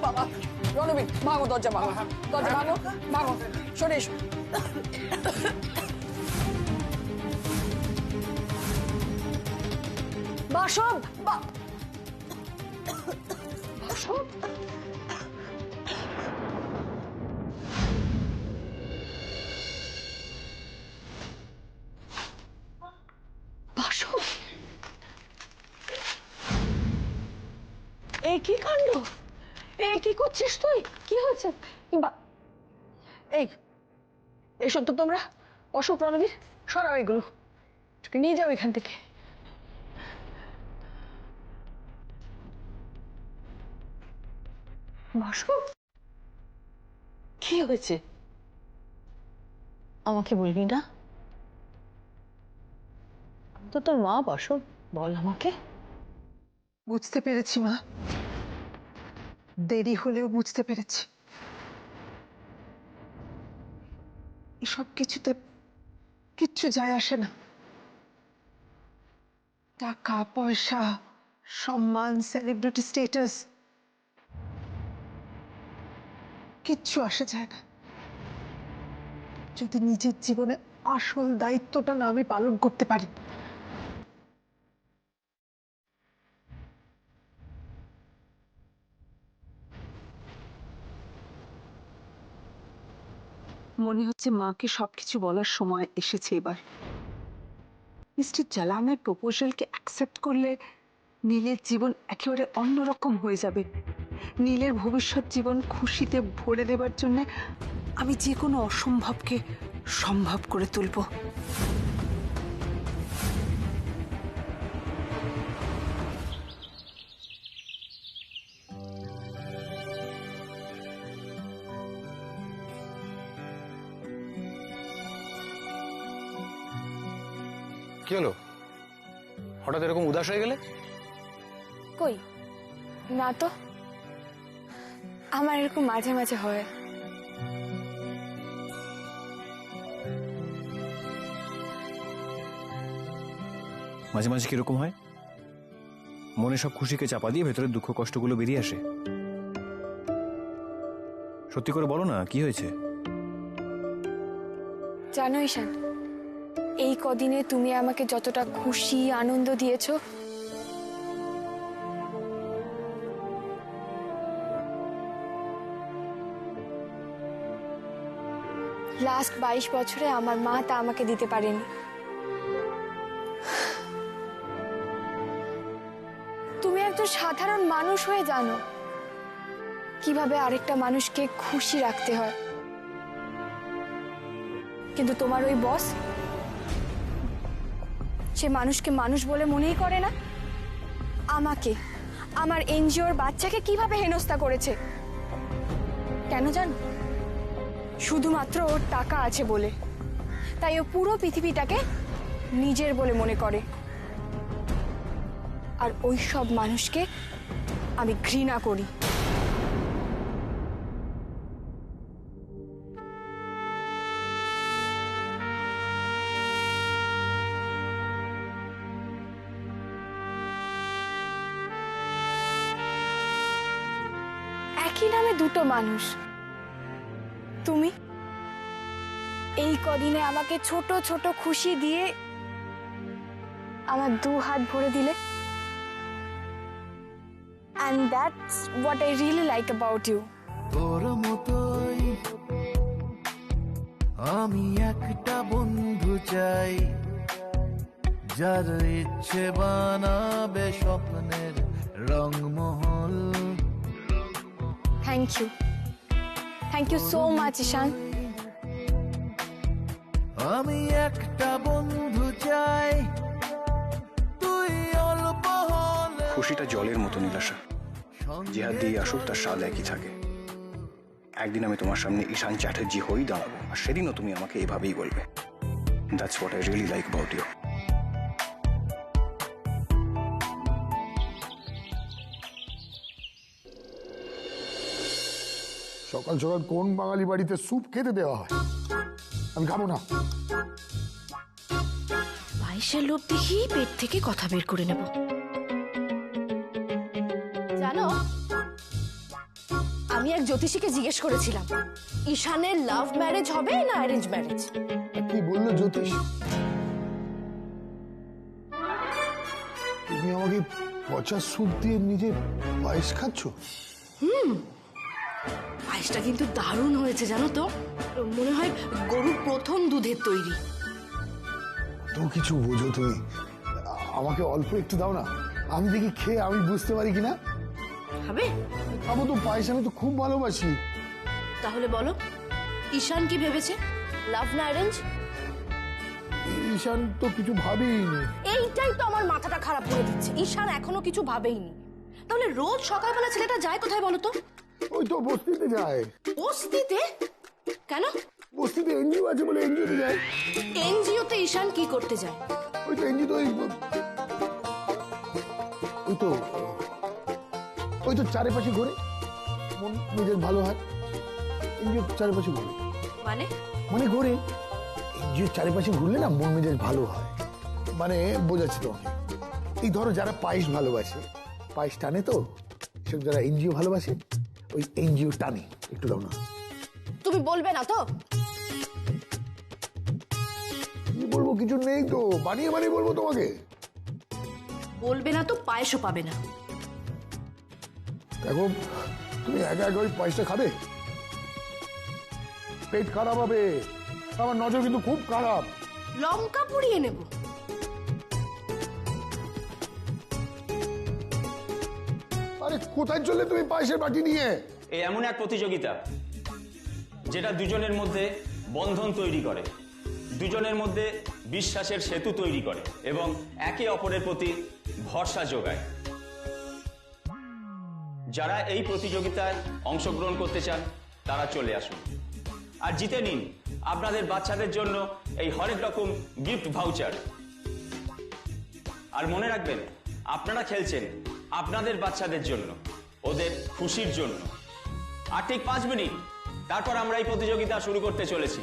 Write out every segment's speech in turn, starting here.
বাবা রণবীর ভাঙো, দরজা ভাঙো, দরজা ভাঙো, ভাঙো, সরে এসো। বাসব, বাসব, বাসব, এই কি কাণ্ড, এই কি করছিস তুই? কি হয়েছে? এই এসব তো তোমরা অশোক, রণবীর সরাও এগুলো, নিয়ে যাও এখান থেকে। বাসব, কি হয়েছে? আমাকে বলবি না? আমি তো তোর মা, বাসব, বল আমাকে। বুঝতে পেরেছি মা, দেরি হলেও বুঝতে পেরেছি। এসব কিছুতে কিচ্ছু যায় আসে না। টাকা পয়সা, সম্মান, সেলিব্রিটি স্ট্যাটাস কিচ্ছু আসে যায় না যদি নিজের জীবনে আসল দায়িত্বটা না আমি পালন করতে পারি। মনে হচ্ছে মাকে সবকিছু বলার সময় এসেছে এবার। মিস্টার জালানের প্রপোজালকে অ্যাকসেপ্ট করলে নীলের জীবন একেবারে অন্যরকম হয়ে যাবে। নীলের ভবিষ্যৎ জীবন খুশিতে ভরে দেবার জন্য আমি যে কোনো অসম্ভবকে সম্ভব করে তুলব। কি হলো, হঠাৎ এরকম উদাস হয়ে গেলে? কই না তো, আমার এরকম মাঝে মাঝে হয়। মাঝে মাঝে কিরকম হয়? মনে সব খুশিকে চাপা দিয়ে ভেতরের দুঃখ কষ্টগুলো বেরিয়ে আসে। সত্যি করে বলো না, কি হয়েছে? জানো ঈশান, এই কদিনে তুমি আমাকে যতটা খুশি আনন্দ দিয়েছো, লাস্ট 22 বছরে আমার মা তা আমাকে দিতে পারেনি। তুমি একজন সাধারণ মানুষ হয়ে জানো কিভাবে আরেকটা মানুষকে খুশি রাখতে হয়, কিন্তু তোমার ওই বস, সে মানুষকে মানুষ বলে মনেই করে না। আমাকে, আমার এনজিওর বাচ্চাকে কিভাবে হেনস্থা করেছে কেন জানো? শুধুমাত্র ওর টাকা আছে বলে, তাই ও পুরো পৃথিবীটাকে নিজের বলে মনে করে। আর ওই সব মানুষকে আমি ঘৃণা করি। একই নামে দুটো মানুষ। তুমি এই কদিনে আমাকে ছোট ছোট খুশি দিয়ে আমার 2 হাত ভরে দিলে, and that's what I really like about you. তোর মতোই আমি একটা বন্ধু চাই, যার ইচ্ছে বানাবে স্বপ্নের Rangmahal. Thank you so much, Ishan. আমি একটা বন্ধু চাই, তুই অল্প হলে। খুশিটা জলের মতো নীলাশা, যে হাত দিয়ে আসুক তার স্বাদ একই থাকে। একদিন আমি তোমার সামনে ঈশান চ্যাটার্জি হয়েই দাঁড়াবো, আর সেদিনও তুমি আমাকে এভাবেই বলবে। That's what I really like about you. সকাল সকাল কোন বাঙালি বাড়িতে স্যুপ খেতে দেওয়া হয়? আমি খাবো না। 22-এর লোভ দেখি পেট থেকে কথা বের করে নেব। জানো, জ্যোতিষীকে জিজ্ঞেস করেছিলাম ঈশানের লাভ ম্যারেজ হবে না অ্যারেঞ্জ ম্যারেজ। কি বললো জ্যোতিষ? তুমি আমাকে পচা স্যুপ দিয়ে নিজে পায়েস খাচ্ছ? পায়েসটা কিন্তু দারুণ হয়েছে জানো তো, মনে হয় গরুর প্রথম দুধের তৈরি। তো কিছু বোঝো তুমি, আমাকে অল্প একটু দাও না, আমি দেখি খেয়ে আমি বুঝতে পারি কিনা। হবে? খাবো তো পায়েস, আমি তো খুব ভালোবাসি। তাহলে বলো ঈশান কি ভেবেছে, লাভ না অ্যারেঞ্জ? ঈশান তো কিছু ভাবেইনি। এইটাই তো আমার মাথাটা খারাপ করে দিচ্ছে, ঈশান এখনো কিছু ভাবেইনি। তাহলে রোজ সকালবেলা ছেলেটা যায় কোথায় বলো তো? ওই তো বস্তিতে যায়। বস্তিতে? কেন? বস্তিতে এনজিও আছে বলে এনজিওতে যায়। এনজিওতে ঈশান কি করতে যায়? ওই তো এনজিও তো ওই তো চারিপাশে ঘুরে, মন নিজের ভালো হয়। এনজিও চারিপাশে ঘুরে মানে ঘুরে, এনজিও চারিপাশে ঘুরলে না মন মেজাজ ভালো হয়। মানে বোঝাচ্ছি তোমাকে, এই ধরো যারা পায়েস ভালোবাসে, পায়েস টানে তো, সব যারা এনজিও ভালোবাসে ওই এনজিও টানে। একটু দাও না। তুমি বলবে না তো? কি বলবো, কিছু নেই তো, বানিয়ে বানিয়ে বলবো তোমাকে। বলবে না তো পায়েসও পাবে না। দেখো, তুমি একা একা ওই পায়েসটা খাবে, পেট খারাপ হবে। আমার নজর কিন্তু খুব খারাপ। লঙ্কা পুড়িয়ে নেব। আরে কোথায় চললে তুমি পায়েসের বাটি নিয়ে? এই এমন এক প্রতিযোগিতা যেটা দুজনের মধ্যে বন্ধন তৈরি করে, দুজনের মধ্যে বিশ্বাসের সেতু তৈরি করে এবং একে অপরের প্রতি ভরসা যোগায়। যারা এই প্রতিযোগিতায় অংশগ্রহণ করতে চান তারা চলে আসুন আর জিতে নিন আপনাদের বাচ্চাদের জন্য এই হরেক রকম গিফট ভাউচার। আর মনে রাখবেন, আপনারা খেলছেন আপনাদের বাচ্চাদের জন্য, ওদের খুশির জন্য। আর ঠিক 5 মিনিট তারপর আমরা এই প্রতিযোগিতা শুরু করতে চলেছি।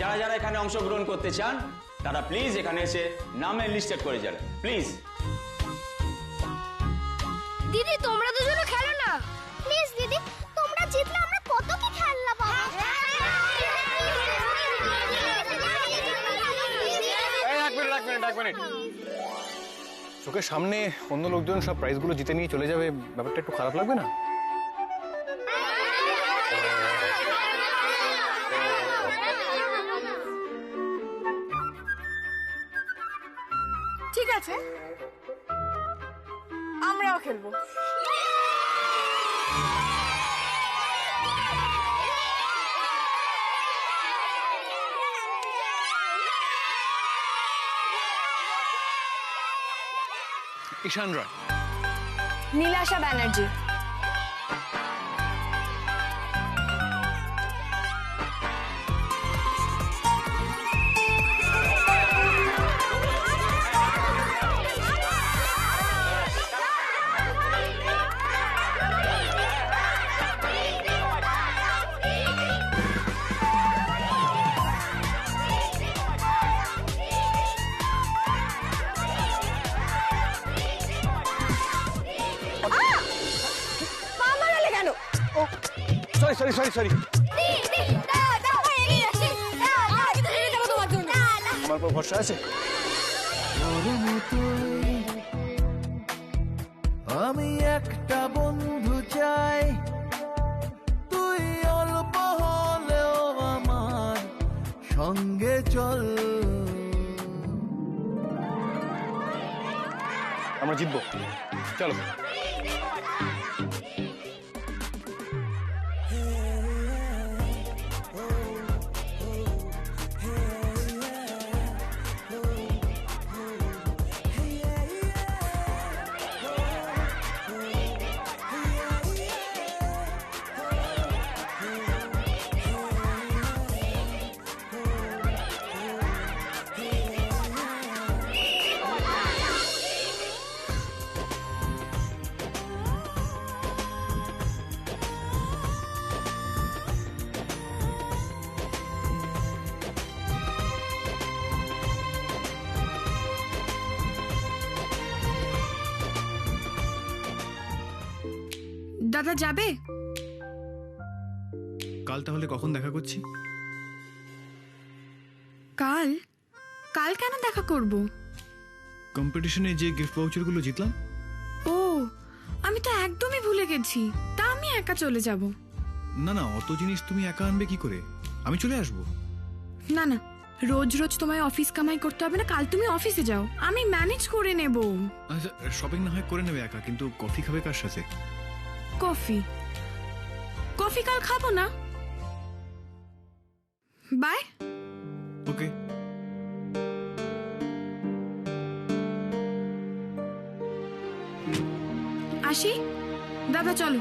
যারা যারা এখানে অংশগ্রহণ করতে চান তারা প্লিজ এখানে এসে নামে লিস্টেড করে যান, প্লিজ। দিদি তোমরা দুজনে খেলো না প্লিজ। দিদি তোমরা জিতলে আমরা কত কি খেলনা পাবো। এক মিনিট। চোখের সামনে অন্য লোকজন সব প্রাইজগুলো জিতে নিয়ে চলে যাবে, ব্যাপারটা একটু খারাপ লাগবে না? ঠিক আছে, আমরাও খেলবো। ঈশান রয়। নীলাশা ব্যানার্জি। সরি। আমার উপর ভরসা আছে? আমি একটা বন্ধু চাই, তুই অল্প হলেও আমার সঙ্গে চল। আমরা জিতবো, চলো। দাদা যাবে? কাল তাহলে কখন দেখা করছি? কাল কাল কেন দেখা করব? কম্পিটিশনে যে গিফট ভাউচারগুলো জিতলাম। ও, আমি তো একদমই ভুলে গেছি। তা আমি একা চলে যাব? না না, অত জিনিস তুমি একা আনবে কি করে? আমি চলে আসবো। না না, রোজ রোজ তোমায় অফিস কামাই করতে হবে না। কাল তুমি অফিসে যাও, আমি ম্যানেজ করে নেব। আচ্ছা, শপিং না হয় করে নেবে একা, কিন্তু কফি খাবে কার সাথে? কফি কফি কাল খাবো না। বাই। ওকে। আসি দাদা, চলো।